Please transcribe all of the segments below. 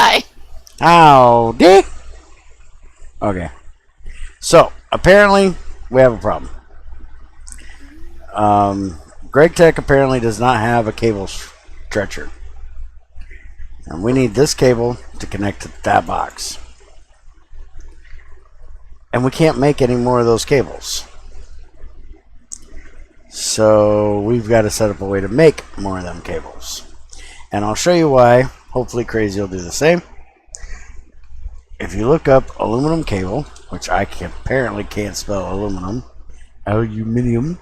die. Howdy. Okay. So, apparently, we have a problem. Gregtech apparently does not have a cable stretcher. And we need this cable to connect to that box. And we can't make any more of those cables. So we've got to set up a way to make more of them cables. And I'll show you why. Hopefully Crazy will do the same. If you look up aluminum cable, which I apparently can't spell aluminum. Aluminium.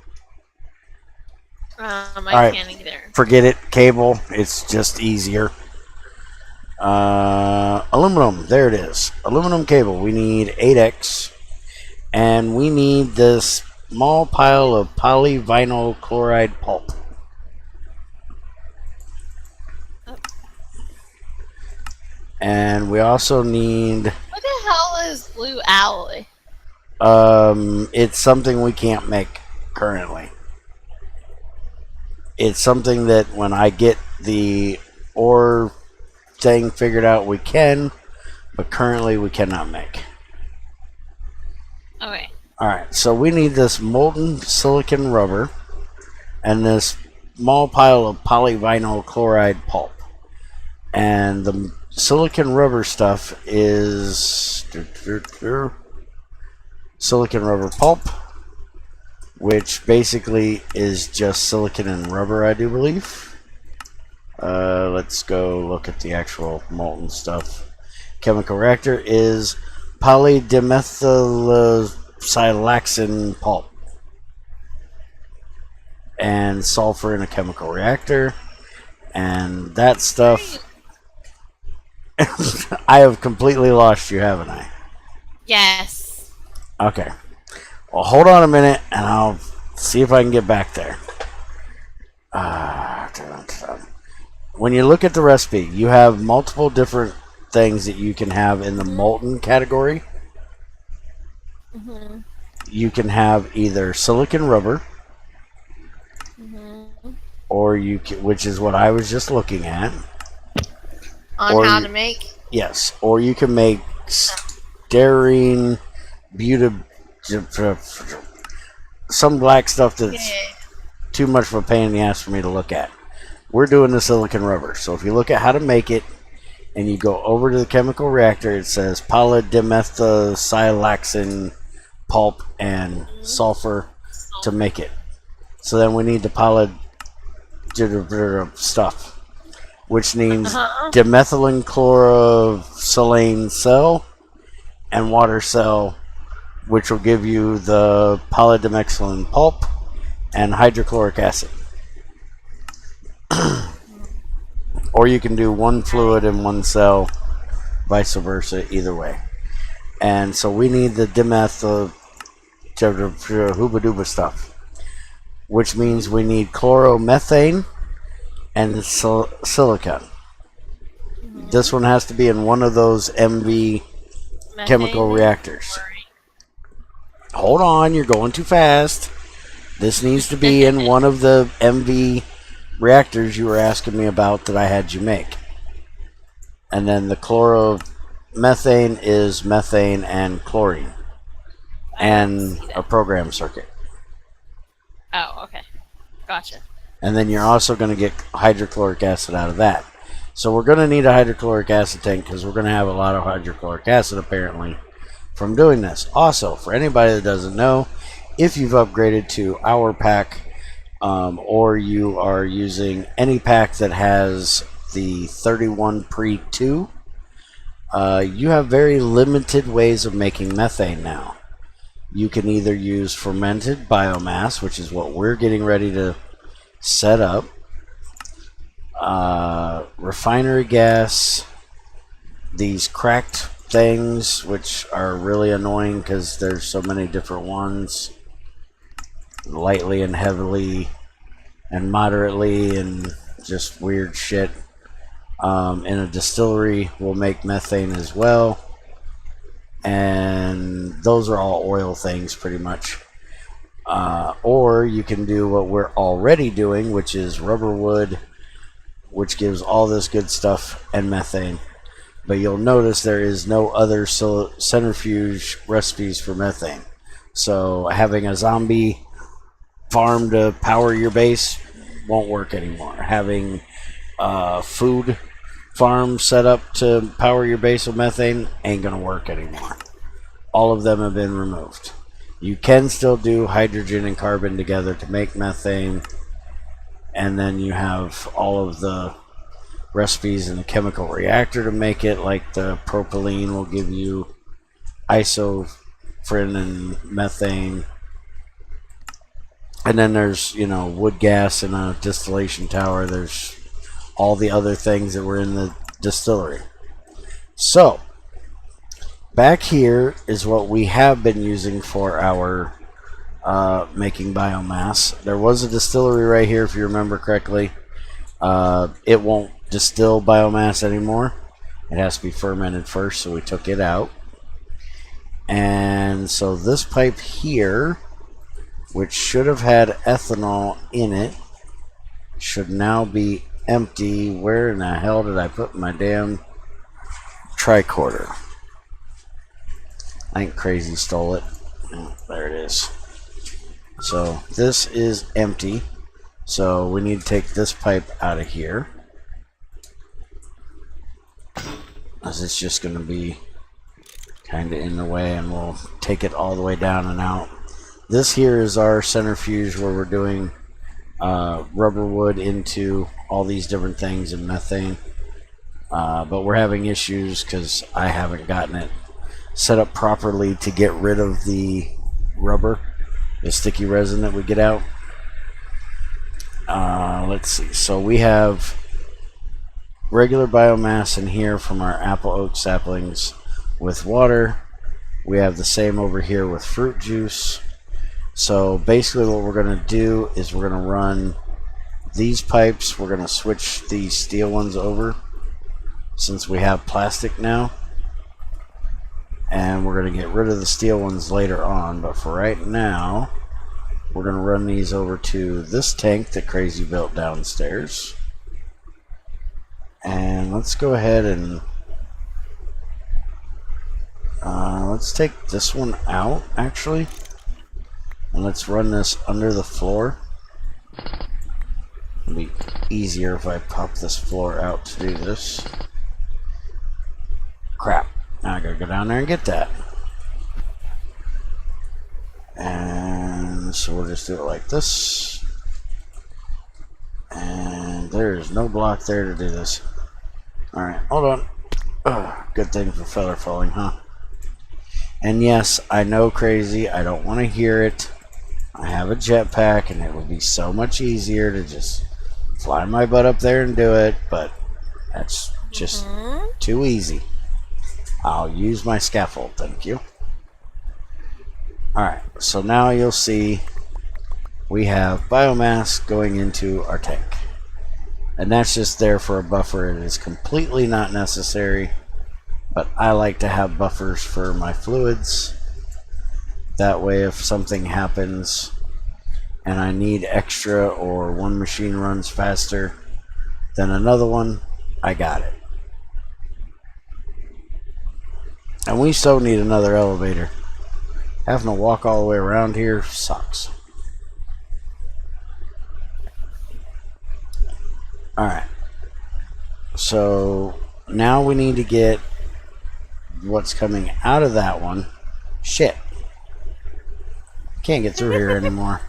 I can't either. Forget it. Cable. It's just easier. Aluminum. There it is. Aluminum cable. We need 8X. And we need this small pile of polyvinyl chloride pulp. Oh. And we also need... What the hell is blue alloy? It's something we can't make currently. It's something that when I get the ore thing figured out we can, but currently we cannot make. Okay. Alright, so we need this molten silicon rubber and this small pile of polyvinyl chloride pulp. And the silicon rubber stuff is silicon rubber pulp, which basically is just silicon and rubber, I do believe. Let's go look at the actual molten stuff. Chemical reactor is polydimethylsiloxane pulp and sulfur in a chemical reactor, and that stuff. I have completely lost you, haven't I? Yes. Okay. Well, hold on a minute, and I'll see if I can get back there. When you look at the recipe, you have multiple different things that you can have in the molten category. Mm-hmm. You can have either silicon rubber, or you can, which is what I was just looking at. On how to make? Yes, or you can make styrene, some black stuff that's too much of a pain in the ass for me to look at. We're doing the silicon rubber, so if you look at how to make it, and you go over to the chemical reactor, it says polydimethylsiloxane pulp and sulfur to make it. So then we need the stuff, which means dimethylene chlorosilane cell and water cell, which will give you the polydimethylene pulp and hydrochloric acid. Or you can do one fluid and one cell, vice versa, either way. And so we need the dimethyl hooba stuff, which means we need chloromethane and silicon. This one has to be in one of those MV chemical reactors. Hold on, you're going too fast. This needs to be in one of the MV reactors you were asking me about that I had you make. And then the chloromethane is methane and chlorine and a program circuit. Oh, okay. Gotcha. And then you're also going to get hydrochloric acid out of that. So we're going to need a hydrochloric acid tank because we're going to have a lot of hydrochloric acid apparently from doing this. Also, for anybody that doesn't know, if you've upgraded to our pack, or you are using any pack that has the 31 Pre 2, you have very limited ways of making methane now. You can either use fermented biomass, which is what we're getting ready to set up, refinery gas, these cracked things, which are really annoying because there's so many different ones. Lightly and heavily and moderately and just weird shit. In a distillery we'll make methane as well, and those are all oil things pretty much. Or you can do what we're already doing, which is rubber wood, which gives all this good stuff and methane. But you'll notice there is no other centrifuge recipes for methane. So having a zombie farm to power your base won't work anymore. Having food farm set up to power your base with methane ain't going to work anymore. All of them have been removed. You can still do hydrogen and carbon together to make methane, and then you have all of the recipes in the chemical reactor to make it, like the propylene will give you isofrin and methane. And then there's, wood gas in a distillation tower. There's all the other things that were in the distillery. So, back here is what we have been using for our making biomass. There was a distillery right here, if you remember correctly. It won't distill biomass anymore. It has to be fermented first, so we took it out. And so this pipe here, which should have had ethanol in it, should now be empty. Where in the hell did I put my damn tricorder? I think Crazy stole it. Oh, there it is. So this is empty. So we need to take this pipe out of here, as it's just going to be kind of in the way, and we'll take it all the way down and out. This here is our centrifuge where we're doing rubber wood into all these different things and methane. But we're having issues because I haven't gotten it set up properly to get rid of the rubber, the sticky resin that we get out. Let's see. So we have regular biomass in here from our apple oak saplings with water. We have the same over here with fruit juice. So basically what we're going to do is we're going to run these pipes. We're going to switch these steel ones over since we have plastic now. And we're going to get rid of the steel ones later on. But for right now, we're going to run these over to this tank that Crazy built downstairs. And let's go ahead and let's take this one out, actually. And let's run this under the floor. It'll be easier if I pop this floor out to do this. Crap. Now I gotta go down there and get that. And so we'll just do it like this. And there's no block there to do this. Alright, hold on. Ugh, good thing for feather falling, huh? And yes, I know, Crazy, I don't want to hear it. I have a jetpack and it would be so much easier to just fly my butt up there and do it, but that's just too easy. I'll use my scaffold, thank you. Alright, so now you'll see we have biomass going into our tank. And that's just there for a buffer. It is completely not necessary, but I like to have buffers for my fluids. That way if something happens and I need extra, or one machine runs faster than another one, I got it. And we so need another elevator. Having to walk all the way around here sucks. Alright. So now we need to get what's coming out of that one. Shit. Can't get through here anymore.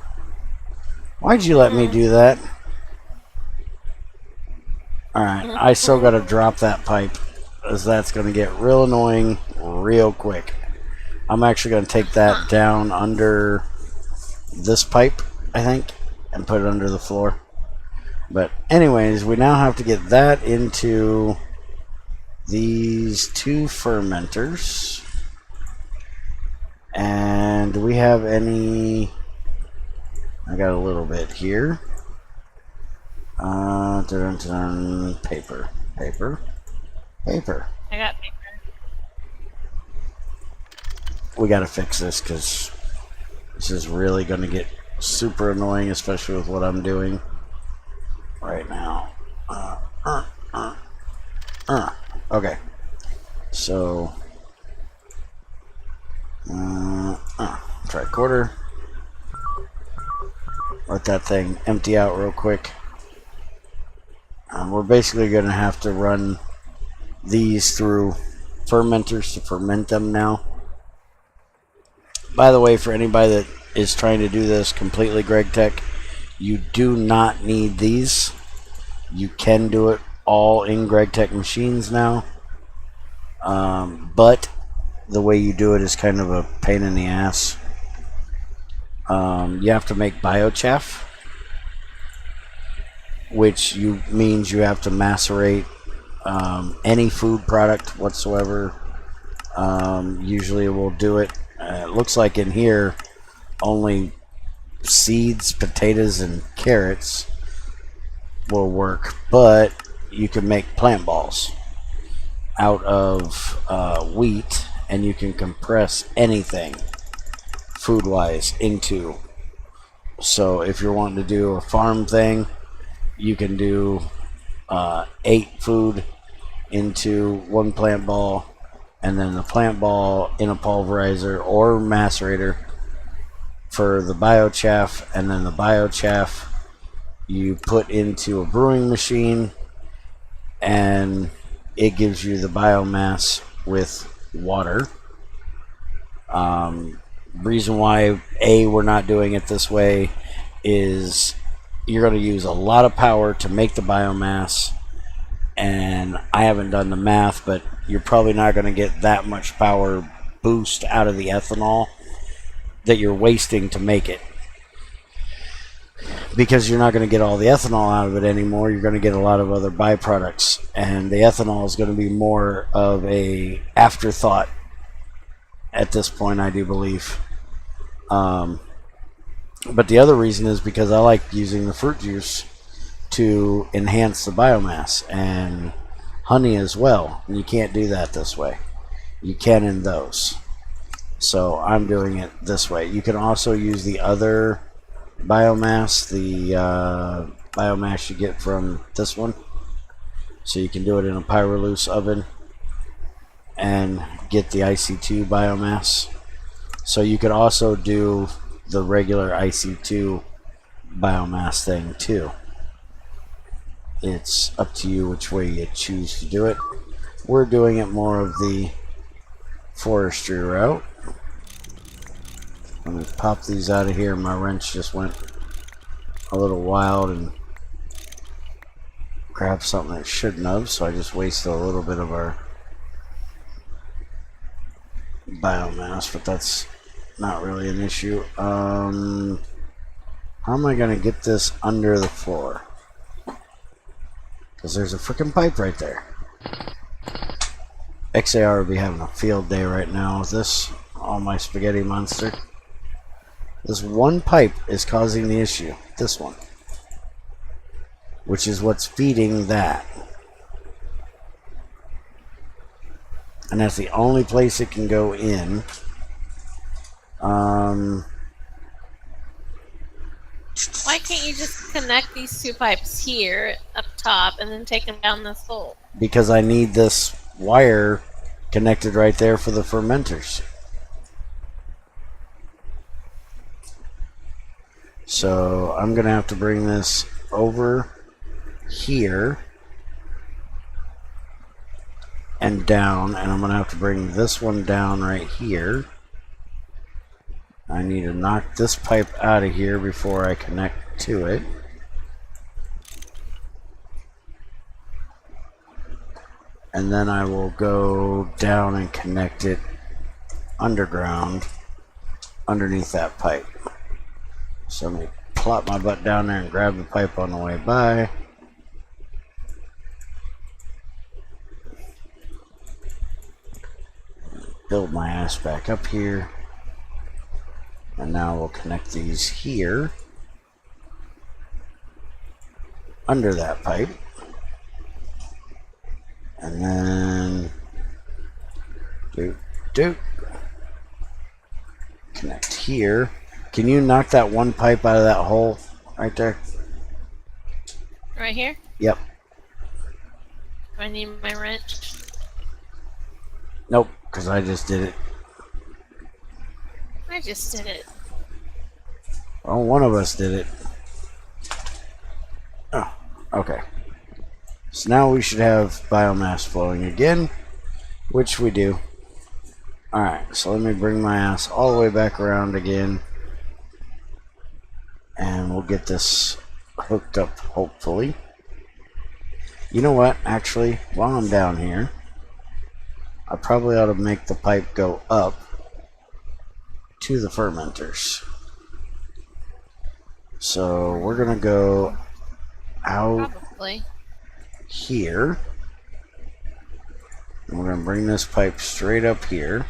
Why'd you let me do that? Alright, I still gotta drop that pipe, as that's gonna get real annoying real quick. I'm actually gonna take that down under this pipe, I think, and put it under the floor. But anyways, we now have to get that into these two fermenters. And do we have any? I got a little bit here. Paper. I got paper. We gotta fix this because this is really gonna get super annoying, especially with what I'm doing right now. Okay. So, tricorder. Let that thing empty out real quick. We're basically going to have to run these through fermenters to ferment them now. By the way, for anybody that is trying to do this completely Gregtech, you do not need these. You can do it all in Gregtech machines now. But the way you do it is kind of a pain in the ass. You have to make biochaff, which means you have to macerate any food product whatsoever. Usually we'll do it. It looks like in here only seeds, potatoes, and carrots will work, but you can make plant balls out of wheat, and you can compress anything food-wise into. So if you're wanting to do a farm thing, you can do 8 food into one plant ball, and then the plant ball in a pulverizer or macerator for the biochaff, and then the biochaff you put into a brewing machine, and it gives you the biomass with water. Reason why we're not doing it this way is you're going to use a lot of power to make the biomass, and I haven't done the math, but you're probably not going to get that much power boost out of the ethanol that you're wasting to make it, because you're not going to get all the ethanol out of it anymore. You're going to get a lot of other byproducts, and the ethanol is going to be more of a afterthought at this point, I do believe. But the other reason is because I like using the fruit juice to enhance the biomass, and honey as well. And you can't do that this way. You can in those. So I'm doing it this way. You can also use the other biomass, the biomass you get from this one. So you can do it in a pyroluce oven and get the IC2 biomass. So you could also do the regular IC2 biomass thing too. It's up to you which way you choose to do it. We're doing it more of the forestry route. Let me pop these out of here. My wrench just went a little wild and grabbed something it shouldn't have, so I just wasted a little bit of our biomass, but that's not really an issue. How am I going to get this under the floor? Because there's a freaking pipe right there. XAR would be having a field day right now with this, all my spaghetti monster. This one pipe is causing the issue. This one. Which is what's feeding that. And that's the only place it can go in. Why can't you just connect these 2 pipes here up top and then take them down this hole? Because I need this wire connected right there for the fermenters. So I'm going to have to bring this over here and down, and I'm going to have to bring this one down right here. I need to knock this pipe out of here before I connect to it. And then I will go down and connect it underground underneath that pipe. So let me plop my butt down there and grab the pipe on the way by. Build my ass back up here. And now we'll connect these here under that pipe. And then connect here. Can you knock that one pipe out of that hole right there? Right here? Yep. I need my wrench. Nope, because I just did it. I just did it. Well, one of us did it. Oh, okay. So now we should have biomass flowing again, which we do. Alright, so let me bring my ass all the way back around again. And we'll get this hooked up, hopefully. You know what, actually, while I'm down here, I probably ought to make the pipe go up to the fermenters. So we're going to go out Probably. here. And we're going to bring this pipe straight up here.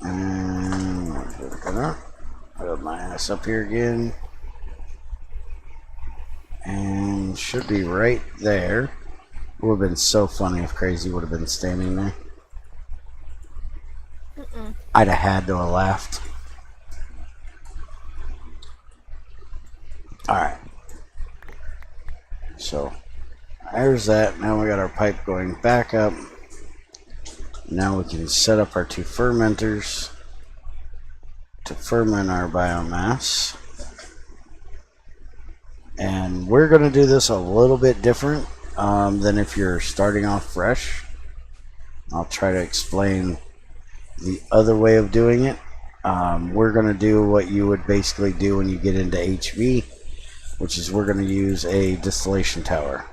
And we're gonna put my ass up here again. And should be right there. It would have been so funny if Crazy would have been standing there. I'd have had to have laughed. Alright. So, there's that. Now we got our pipe going back up. Now we can set up our two fermenters to ferment our biomass. And we're going to do this a little bit different than if you're starting off fresh. I'll try to explain the other way of doing it. We're going to do what you would basically do when you get into HV, which is we're going to use a distillation tower.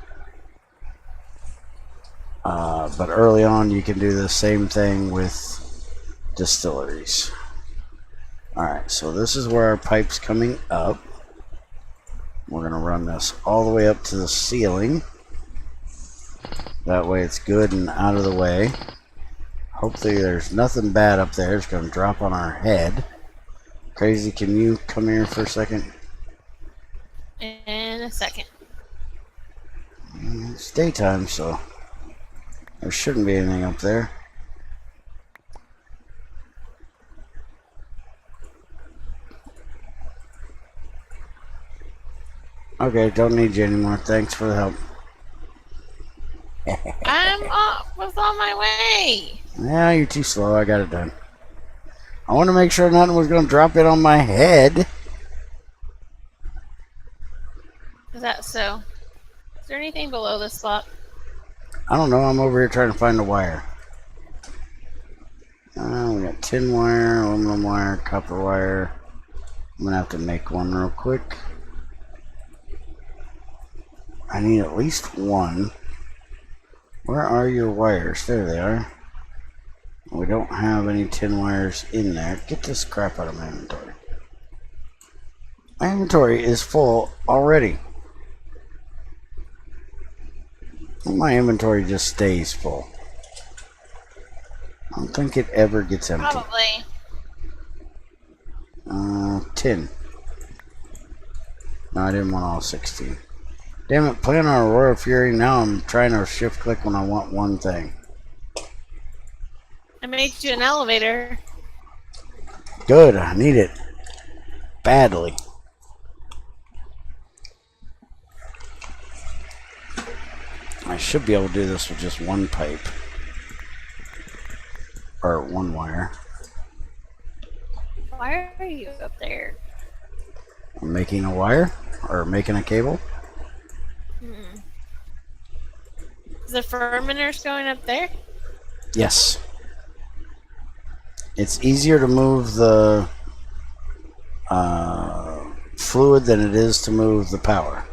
But early on you can do the same thing with distilleries. Alright, so this is where our pipe's coming up. We're going to run this all the way up to the ceiling. That way it's good and out of the way. Hopefully there's nothing bad up there. It's going to drop on our head. Crazy, can you come here for a second? In a second. It's daytime, so there shouldn't be anything up there. Okay, don't need you anymore. Thanks for the help. Was on my way. Yeah, you're too slow. I got it done. I want to make sure nothing was going to drop it on my head. Is that so? Is there anything below this spot? I don't know. I'm over here trying to find the wire. We got tin wire, aluminum wire, copper wire. I'm going to have to make one real quick. I need at least one. Where are your wires? There they are. We don't have any tin wires in there. Get this crap out of my inventory. My inventory is full already. My inventory just stays full. I don't think it ever gets empty. Probably. Tin. No, I didn't want all 16. Damn it, playing on Aurora Fury, now I'm trying to shift click when I want one thing. I made you an elevator. Good, I need it. Badly. I should be able to do this with just one pipe. Or one wire. Why are you up there? I'm making a wire? Or making a cable? Is the fermenters going up there? Yes. It's easier to move the fluid than it is to move the power.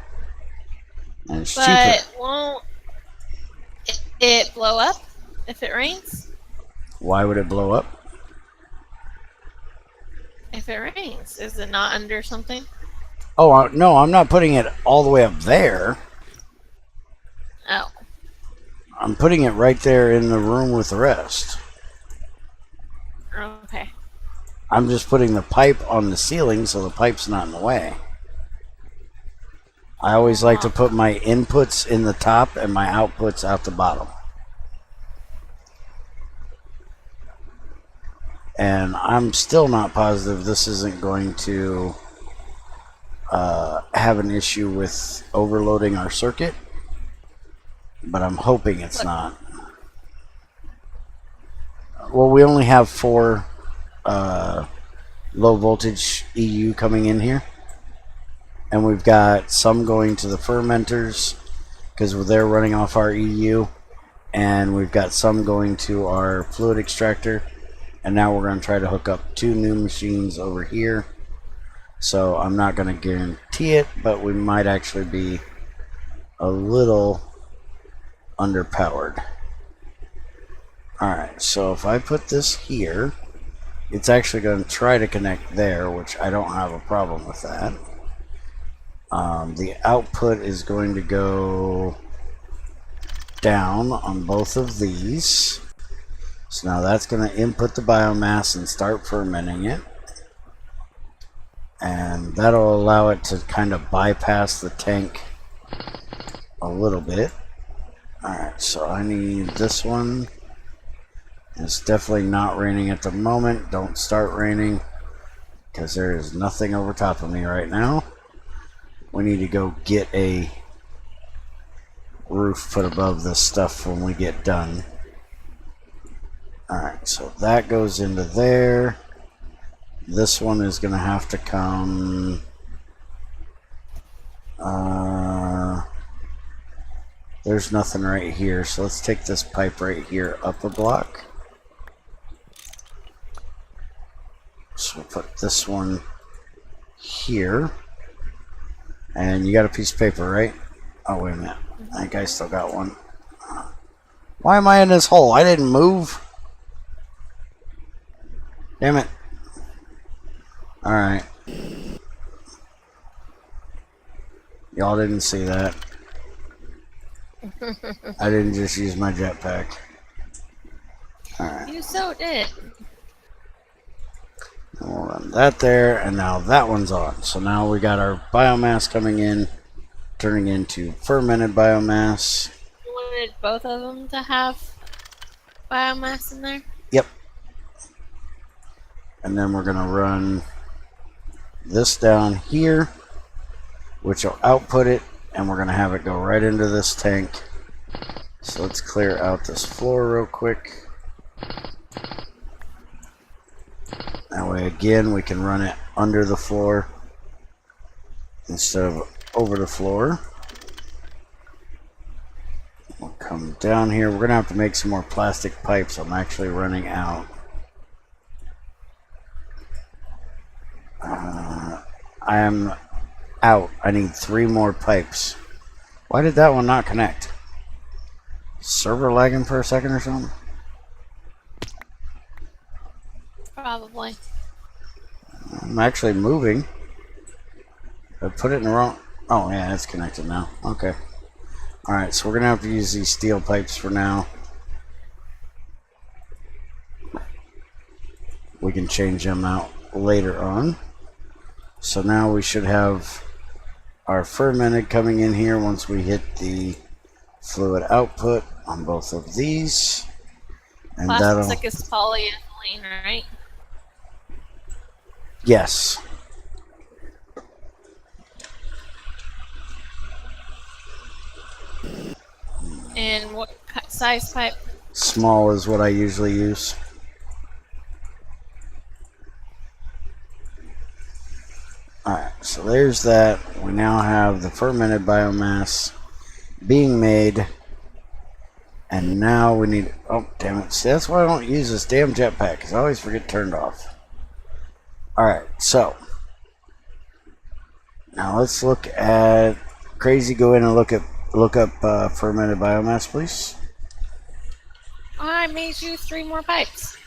And it's cheaper. Won't it blow up if it rains? Why would it blow up? If it rains, is it not under something? Oh, no, I'm not putting it all the way up there. Oh. I'm putting it right there in the room with the rest. Okay. I'm just putting the pipe on the ceiling so the pipe's not in the way. I always like to put my inputs in the top and my outputs out the bottom. And I'm still not positive this isn't going to have an issue with overloading our circuit, but I'm hoping it's not. Well, we only have 4 low voltage EU coming in here, and we've got some going to the fermenters because they're running off our EU, and we've got some going to our fluid extractor, and now we're going to try to hook up 2 new machines over here. So I'm not going to guarantee it, but we might actually be a little underpowered. Alright, so if I put this here, it's actually going to try to connect there, which I don't have a problem with that. The output is going to go down on both of these. So now that's going to input the biomass and start fermenting it. And that'll allow it to kind of bypass the tank a little bit. Alright, so I need this one. It's definitely not raining at the moment. Don't start raining, because there is nothing over top of me right now. We need to go get a roof put above this stuff when we get done. Alright, so that goes into there. This one is going to have to come... there's nothing right here, so let's take this pipe right here up a block. So we'll put this one here. And you got a piece of paper, right? Oh, wait a minute. I think I still got one. Why am I in this hole? I didn't move. Damn it. Alright. Y'all didn't see that. I didn't just use my jetpack. Alright. You so did. We'll run that there, and now that one's on. So now we got our biomass coming in, turning into fermented biomass. You wanted both of them to have biomass in there? Yep. And then we're going to run this down here, which will output it, and we're going to have it go right into this tank. So let's clear out this floor real quick. That way, again, we can run it under the floor instead of over the floor. We'll come down here. We're going to have to make some more plastic pipes. I'm actually running out. I am out. I need 3 more pipes. Why did that one not connect? Server lagging for a second or something? Probably. I'm actually moving. I put it in the wrong... Oh, yeah, it's connected now. Okay. Alright, so we're going to have to use these steel pipes for now. We can change them out later on. So now we should have our fermented coming in here once we hit the fluid output on both of these. And Plastic is polyethylene, right? Yes. And what size pipe? Small is what I usually use. Alright, so there's that. We now have the fermented biomass being made. And now we need... Oh, damn it. See, that's why I don't use this damn jetpack, because I always forget turned off. Alright, so. Now let's look at... Crazy, go in and look up fermented biomass, please. I made you 3 more pipes.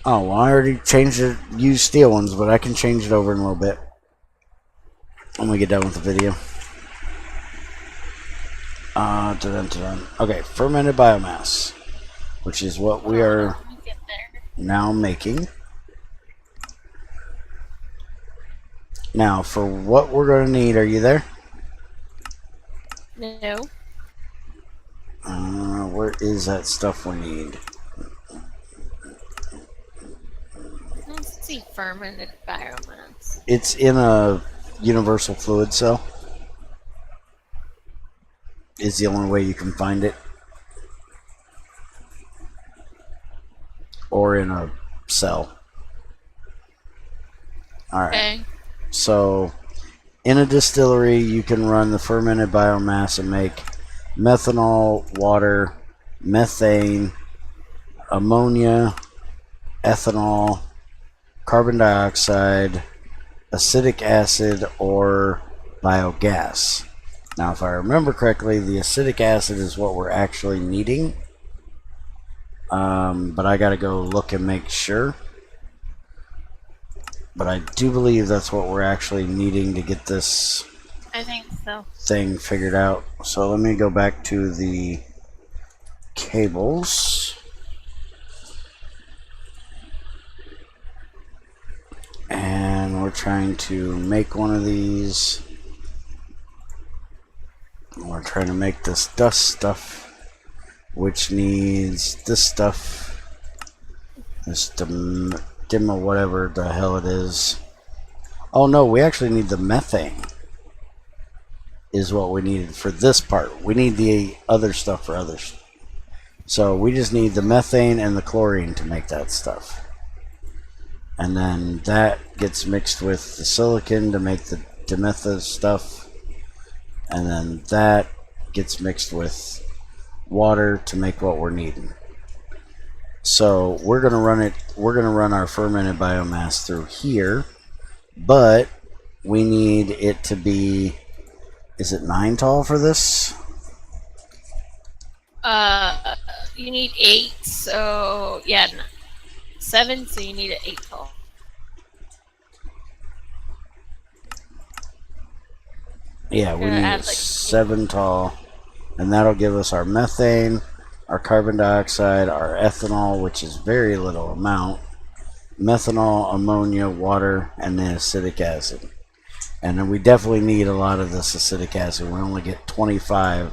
Oh, well, I already changed it, used steel ones, but I can change it over in a little bit. When we get done with the video. Okay, fermented biomass, which is what we are now making. Now, for what we're going to need, are you there? No. Where is that stuff we need? Let's see, fermented biomass. It's in a universal fluid cell. is the only way you can find it. Or in a cell. Alright. Okay. So, in a distillery, you can run the fermented biomass and make methanol, water, methane, ammonia, ethanol, carbon dioxide, acetic acid, or biogas. Now, if I remember correctly, the acetic acid is what we're actually needing. But I gotta go look and make sure. But I do believe that's what we're actually needing to get this I think so. thing figured out. So let me go back to the cables. And we're trying to make one of these. We're trying to make this dust stuff, which needs this stuff, this dim or whatever the hell it is. Oh no, we actually need the methane is what we needed for this part. We need the other stuff for others. So we just need the methane and the chlorine to make that stuff. And then that gets mixed with the silicon to make the dimethyl stuff. And then that gets mixed with water to make what we're needing. So we're gonna run our fermented biomass through here, but we need it to be, is it 9 tall for this? You need 8, so yeah, 7, so you need an 8 tall. Yeah, we need 7 tall, and that'll give us our methane, our carbon dioxide, our ethanol, which is very little amount, methanol, ammonia, water, and then acetic acid. And then we definitely need a lot of this acetic acid. We only get 25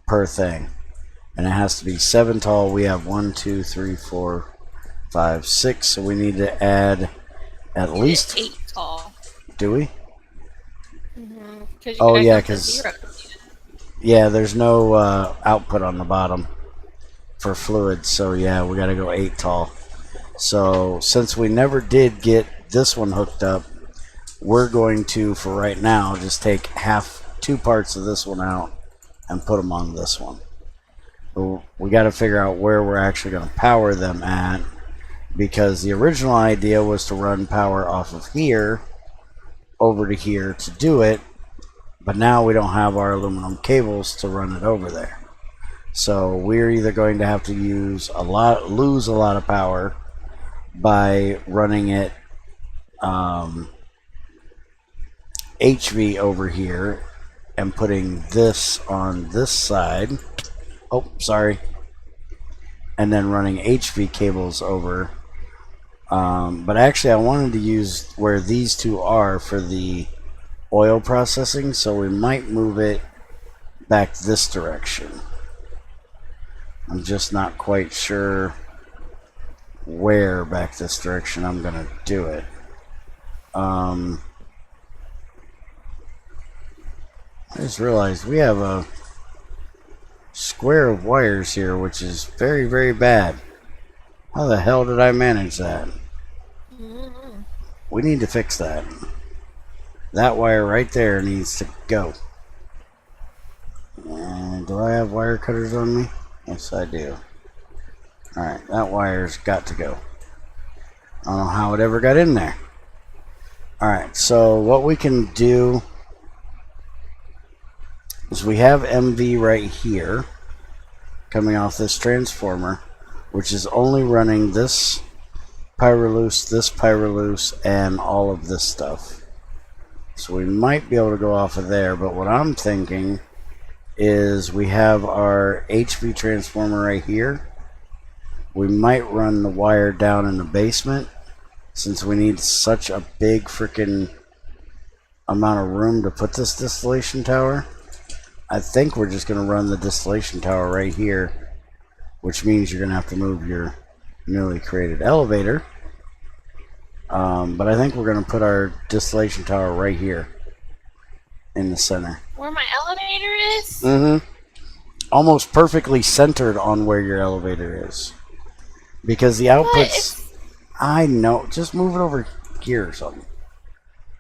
per thing. And it has to be 7 tall. We have 1, 2, 3, 4, 5, 6. So we need to add at least 8 tall. Do we? Oh yeah, because there's no output on the bottom for fluids. So yeah, we got to go 8 tall. So since we never did get this one hooked up, we're going to, for right now, just take 2 parts of this one out and put them on this one. We got to figure out where we're actually going to power them at, because the original idea was to run power off of here over to here to do it, but now we don't have our aluminum cables to run it over there. So we're either going to have to lose a lot of power by running it HV over here and putting this on this side. Oh, sorry. And then running HV cables over. But actually I wanted to use where these two are for the oil processing, so we might move it back this direction. I'm just not quite sure where back this direction I'm gonna do it. I just realized we have a square of wires here, which is very, very bad. How the hell did I manage that? We need to fix that. That wire right there needs to go. And do I have wire cutters on me? Yes, I do. Alright, that wire's got to go. I don't know how it ever got in there. Alright, so what we can do is we have MV right here coming off this transformer, which is only running this pyroluce, and all of this stuff. So we might be able to go off of there, but what I'm thinking is we have our HV transformer right here. We might run the wire down in the basement, since we need such a big freaking amount of room to put this distillation tower. I think we're just going to run the distillation tower right here, which means you're going to have to move your newly created elevator. But I think we're going to put our distillation tower right here in the center. Where my elevator is? Mm-hmm. almost perfectly centered on where your elevator is. Because the outputs, I know, just move it over here or something.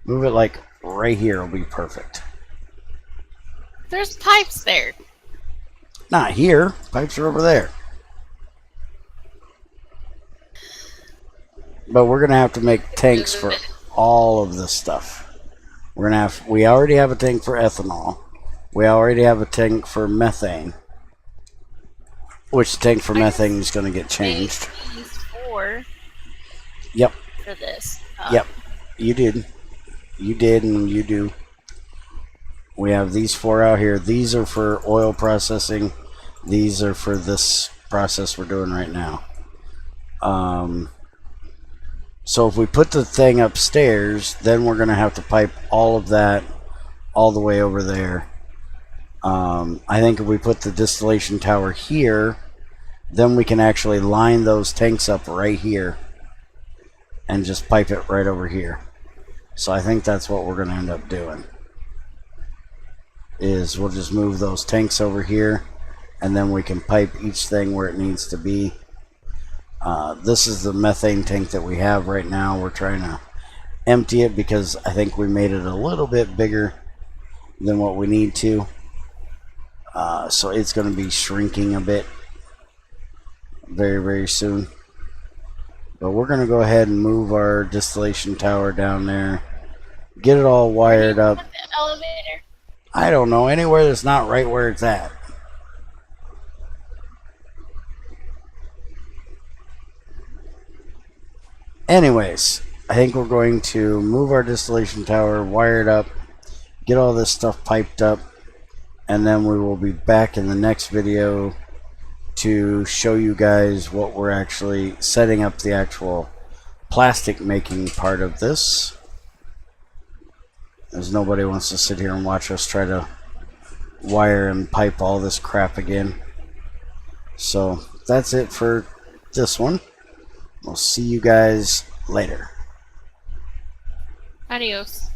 Move it like right here will be perfect. There's pipes there. Not here. Pipes are over there. But we're going to have to make tanks for all of this stuff. We already have a tank for ethanol. We already have a tank for methane. Which the tank for methane is going to get changed. Yep. For this. Yep. You did. You did and you do. We have these 4 out here. These are for oil processing. These are for this process we're doing right now. So if we put the thing upstairs, then we're going to have to pipe all of that all the way over there. I think if we put the distillation tower here, then we can actually line those tanks up right here and just pipe it right over here. So I think that's what we're going to end up doing. Is we'll just move those tanks over here, and then we can pipe each thing where it needs to be. This is the methane tank that we have right now. We're trying to empty it because I think we made it a little bit bigger than what we need to. So it's going to be shrinking a bit very, very soon. But we're going to go ahead and move our distillation tower down there. Get it all wired up. The elevator? I don't know. Anywhere that's not right where it's at. Anyways, I think we're going to move our distillation tower, wire it up, get all this stuff piped up, and then we will be back in the next video to show you guys what we're actually setting up, the actual plastic making part of this, as nobody wants to sit here and watch us try to wire and pipe all this crap again. So that's it for this one. We'll see you guys later. Adios.